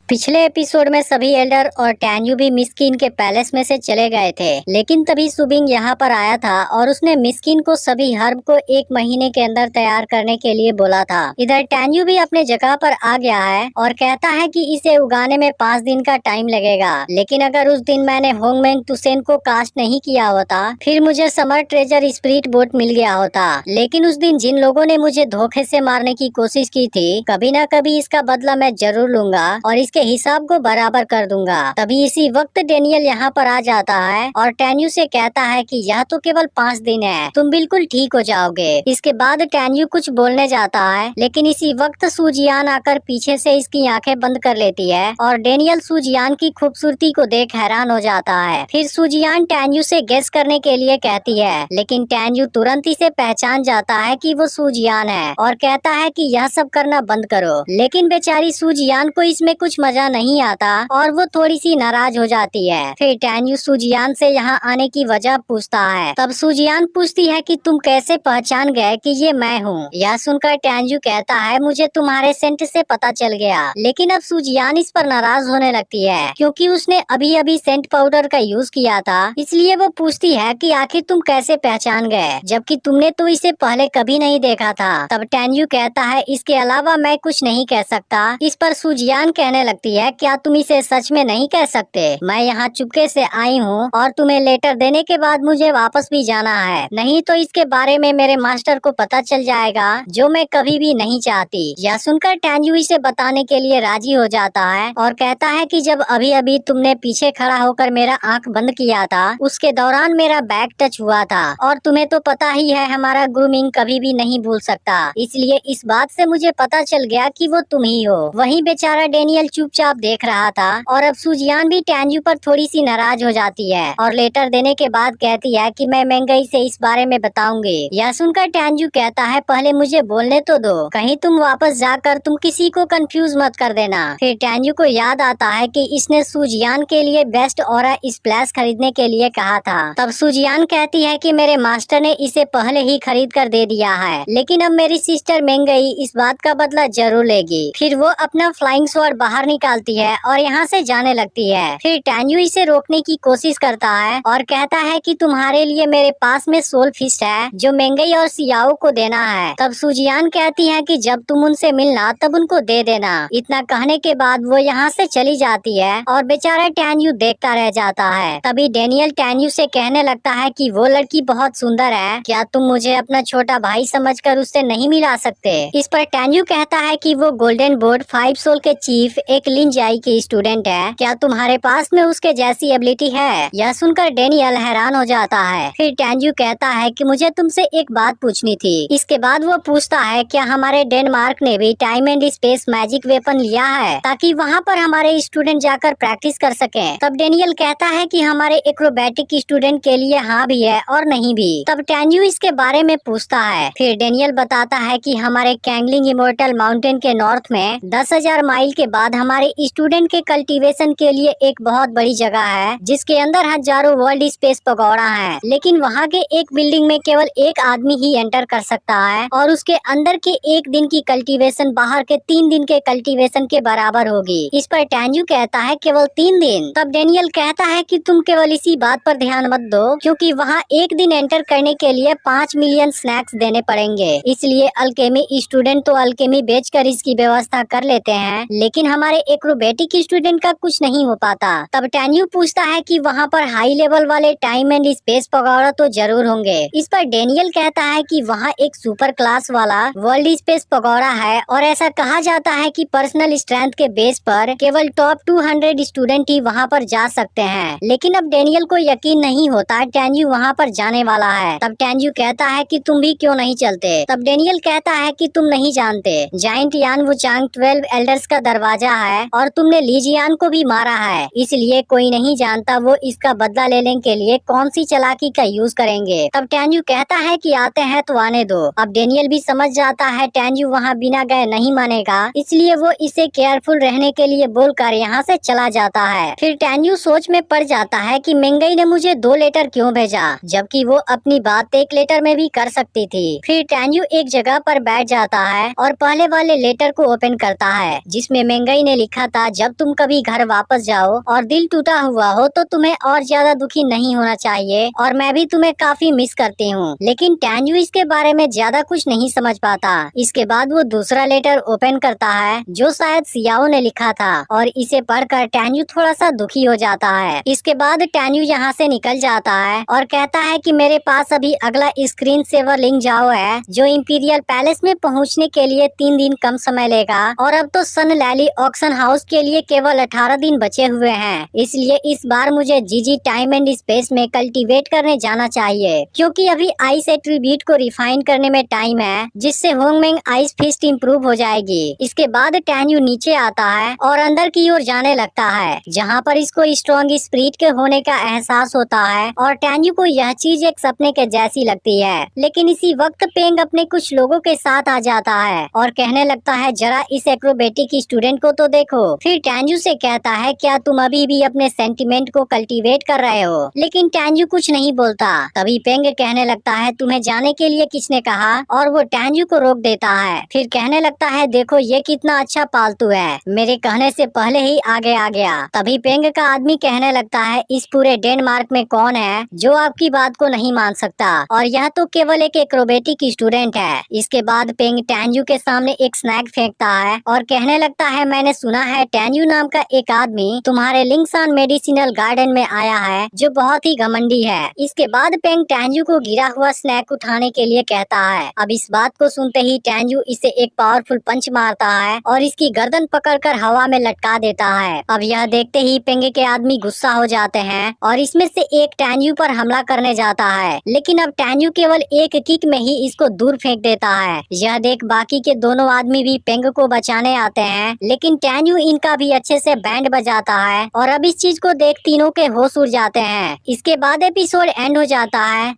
पिछले एपिसोड में सभी एल्डर और टैन्यू भी मिस्किन के पैलेस में से चले गए थे, लेकिन तभी सुबिंग यहाँ पर आया था और उसने मिस्किन को सभी हर्ब को 1 महीने के अंदर तैयार करने के लिए बोला था। इधर टैन्यू भी अपने जगह पर आ गया है और कहता है कि इसे उगाने में 5 दिन का टाइम लगेगा, लेकिन अगर उस दिन मैंने होंगमेंग तुसेन को कास्ट नहीं किया होता, फिर मुझे समर ट्रेजर स्पिरिट बोट मिल गया होता। लेकिन उस दिन जिन लोगों ने मुझे धोखे से मारने की कोशिश की थी, कभी न कभी इसका बदला मैं जरूर लूंगा और के हिसाब को बराबर कर दूंगा। तभी इसी वक्त डेनियल यहाँ पर आ जाता है और टैन्यू से कहता है कि यह तो केवल 5 दिन है, तुम बिल्कुल ठीक हो जाओगे। इसके बाद टैन्यू कुछ बोलने जाता है, लेकिन इसी वक्त सूजियान आकर पीछे से इसकी आंखें बंद कर लेती है और डेनियल सूजियान की खूबसूरती को देख हैरान हो जाता है। फिर सूजियान टैन्यू से गेस करने के लिए कहती है, लेकिन टैन्यू तुरंत इसे पहचान जाता है कि वो सूजियान है और कहता है कि यह सब करना बंद करो। लेकिन बेचारी सूजियान को इसमें कुछ मजा नहीं आता और वो थोड़ी सी नाराज हो जाती है। फिर टैन्यू सूजियान से यहाँ आने की वजह पूछता है। तब सूजियान पूछती है कि तुम कैसे पहचान गए कि ये मैं हूँ। यह सुनकर टैन्यू कहता है, मुझे तुम्हारे सेंट से पता चल गया। लेकिन अब सूजियान इस पर नाराज होने लगती है क्योंकि उसने अभी अभी सेंट पाउडर का यूज किया था, इसलिए वो पूछती है कि आखिर तुम कैसे पहचान गए, जबकि तुमने तो इसे पहले कभी नहीं देखा था। तब टैन्यू कहता है, इसके अलावा मैं कुछ नहीं कह सकता। इस पर सूजियान कहने लगती है, क्या तुम इसे सच में नहीं कह सकते? मैं यहाँ चुपके से आई हूँ और तुम्हें लेटर देने के बाद मुझे वापस भी जाना है, नहीं तो इसके बारे में मेरे मास्टर को पता चल जाएगा, जो मैं कभी भी नहीं चाहती। यह सुनकर टैन्यू इसे बताने के लिए राजी हो जाता है और कहता है कि जब अभी अभी तुमने पीछे खड़ा होकर मेरा आंख बंद किया था, उसके दौरान मेरा बैग टच हुआ था और तुम्हें तो पता ही है हमारा ग्रूमिंग कभी भी नहीं भूल सकता, इसलिए इस बात से मुझे पता चल गया कि वो तुम ही हो। वहीं बेचारा डेनियल चुपचाप देख रहा था और अब सूजियान भी टैन्यू पर थोड़ी सी नाराज हो जाती है और लेटर देने के बाद कहती है कि मैं मेंगई से इस बारे में बताऊंगी। यह सुनकर टैन्यू कहता है, पहले मुझे बोलने तो दो, कहीं तुम वापस जाकर तुम किसी को कंफ्यूज मत कर देना। फिर टैन्यू को याद आता है कि इसने सूजियान के लिए बेस्ट ऑरा स्प्लैश खरीदने के लिए कहा था। तब सूजियान कहती है कि मेरे मास्टर ने इसे पहले ही खरीद कर दे दिया है, लेकिन अब मेरी सिस्टर मेंगई इस बात का बदला जरूर लेगी। फिर वो अपना फ्लाइंग स्वॉर्ड बाहर निकालती है और यहाँ से जाने लगती है। फिर टैन्यू इसे रोकने की कोशिश करता है और कहता है कि तुम्हारे लिए मेरे पास में सोल फिस्ट है जो मेंगई और सियाओ को देना है। तब सूजियान कहती है कि जब तुम उनसे मिलना तब उनको दे देना। इतना कहने के बाद वो यहाँ से चली जाती है और बेचारा टैन्यू देखता रह जाता है। तभी डेनियल टैन्यू से कहने लगता है कि वो लड़की बहुत सुंदर है, क्या तुम मुझे अपना छोटा भाई समझकर उससे नहीं मिला सकते? इस पर टैन्यू कहता है कि वो गोल्डन बोर्ड 5 सोल के चीफ एक लिंजाई की स्टूडेंट है, क्या तुम्हारे पास में उसके जैसी एबिलिटी है? यह सुनकर डेनियल हैरान हो जाता है। फिर टैन्यू कहता है कि मुझे तुमसे एक बात पूछनी थी। इसके बाद वो पूछता है, क्या हमारे डेनमार्क ने भी time and space magic weapon लिया है ताकि वहाँ पर हमारे स्टूडेंट जाकर प्रैक्टिस कर सकें? तब डेनियल कहता है कि हमारे एक्रोबैटिक स्टूडेंट के लिए हाँ भी है और नहीं भी। तब टैन्यू इसके बारे में पूछता है। फिर डेनियल बताता है कि हमारे कैंगलिंग इमोर्टल माउंटेन के नॉर्थ में 10,000 माइल के बाद हमारे स्टूडेंट के कल्टीवेशन के लिए एक बहुत बड़ी जगह है, जिसके अंदर हजारों वर्ल्ड स्पेस पगोड़ा है, लेकिन वहाँ के एक बिल्डिंग में केवल एक आदमी ही एंटर कर सकता है और उसके अंदर के 1 दिन की कल्टीवेशन बाहर के 3 दिन के कल्टीवेशन के बराबर होगी। इस पर टैन्यू कहता है, केवल 3 दिन? तब डेनियल कहता है कि तुम केवल इसी बात पर ध्यान मत दो, क्योंकि वहाँ 1 दिन एंटर करने के लिए 5 मिलियन स्नैक्स देने पड़ेंगे, इसलिए अल्केमी स्टूडेंट तो अल्केमी बेचकर इसकी व्यवस्था कर लेते हैं, लेकिन हमारे एक्रोबेटिक स्टूडेंट का कुछ नहीं हो पाता। तब टैन्यू पूछता है कि वहाँ पर हाई लेवल वाले टाइम एंड स्पेस पगोड़ा तो जरूर होंगे। इस पर डेनियल कहता है कि वहाँ एक सुपर क्लास वाला वर्ल्ड स्पेस पगोड़ा है और ऐसा कहा जाता है कि पर्सनल स्ट्रेंथ के बेस पर केवल टॉप 200 स्टूडेंट ही वहाँ पर जा सकते हैं। लेकिन अब डेनियल को यकीन नहीं होता टैन्यू वहाँ पर जाने वाला है। तब टैन्यू कहता है कि तुम भी क्यों नहीं चलते? तब डेनियल कहता है कि तुम नहीं जानते, जाइंट यान वुचांग 12 एल्डर्स का दरवाजा है और तुमने लीजियान को भी मारा है, इसलिए कोई नहीं जानता वो इसका बदला लेने के लिए कौन सी चालाकी का यूज करेंगे। तब टैन्यू कहता है कि आते हैं तो आने दो। अब डेनियल भी समझ जाता है टैन्यू वहाँ बिना गए नहीं मानेगा, इसलिए वो इसे केयरफुल रहने के लिए बोलकर यहाँ से चला जाता है। फिर टैन्यू सोच में पड़ जाता है कि मेंगई ने मुझे 2 लेटर क्यों भेजा, जबकि वो अपनी बात 1 लेटर में भी कर सकती थी। फिर टैन्यू एक जगह पर बैठ जाता है और पहले वाले लेटर को ओपन करता है, जिसमें मेंगई ने ने लिखा था जब तुम कभी घर वापस जाओ और दिल टूटा हुआ हो तो तुम्हें और ज्यादा दुखी नहीं होना चाहिए और मैं भी तुम्हें काफी मिस करती हूँ। लेकिन टैन्यू इसके बारे में ज्यादा कुछ नहीं समझ पाता। इसके बाद वो दूसरा लेटर ओपन करता है जो शायद सियाओ ने लिखा था और इसे पढ़कर टैन्यू थोड़ा सा दुखी हो जाता है। इसके बाद टैन्यू यहाँ से निकल जाता है और कहता है कि मेरे पास अभी अगला स्क्रीन सेवर लिंक जाओ है जो इंपीरियल पैलेस में पहुँचने के लिए 3 दिन कम समय लेगा और अब तो सन लैली ऑक्शन हाउस के लिए केवल 18 दिन बचे हुए हैं। इसलिए इस बार मुझे जीजी टाइम एंड स्पेस में कल्टीवेट करने जाना चाहिए क्योंकि अभी आइस एट्रीब्यूट को रिफाइन करने में टाइम है जिससे होंगमेंग आइस फिस्ट इम्प्रूव हो जाएगी। इसके बाद टैन्यू नीचे आता है और अंदर की ओर जाने लगता है जहाँ पर इसको स्ट्रॉन्ग स्पिरिट के होने का एहसास होता है और टैन्यू को यह चीज एक सपने के जैसी लगती है। लेकिन इसी वक्त पेंग अपने कुछ लोगों के साथ आ जाता है और कहने लगता है जरा इस एक्रोबेटिक स्टूडेंट को तो देखो। फिर टैन्यू से कहता है क्या तुम अभी भी अपने सेंटिमेंट को कल्टीवेट कर रहे हो? लेकिन टैन्यू कुछ नहीं बोलता। तभी पेंग कहने लगता है तुम्हें जाने के लिए किसने कहा और वो टैन्यू को रोक देता है। फिर कहने लगता है देखो ये कितना अच्छा पालतू है, मेरे कहने से पहले ही आगे आ गया। तभी पेंग का आदमी कहने लगता है इस पूरे डेनमार्क में कौन है जो आपकी बात को नहीं मान सकता और यह तो केवल एक एक्रोबेटिक स्टूडेंट है। इसके बाद पेंग टैन्यू के सामने एक स्नैक फेंकता है और कहने लगता है मैंने सुना है टैन्यू नाम का एक आदमी तुम्हारे लिंगसान मेडिसिनल गार्डन में आया है जो बहुत ही घमंडी है। इसके बाद पेंग टैन्यू को गिरा हुआ स्नैक उठाने के लिए कहता है। अब इस बात को सुनते ही टैन्यू इसे एक पावरफुल पंच मारता है और इसकी गर्दन पकड़कर हवा में लटका देता है। अब यह देखते ही पेंग के आदमी गुस्सा हो जाते हैं और इसमें से एक टैन्यू पर हमला करने जाता है। लेकिन अब टैन्यू केवल एक किक में ही इसको दूर फेंक देता है। यह देख बाकी के दोनों आदमी भी पेंग को बचाने आते हैं लेकिन टैन्यू इनका भी अच्छे से बैंड बजाता है और अब इस चीज को देख तीनों के होश उड़ जाते हैं। इसके बाद एपिसोड एंड हो जाता है।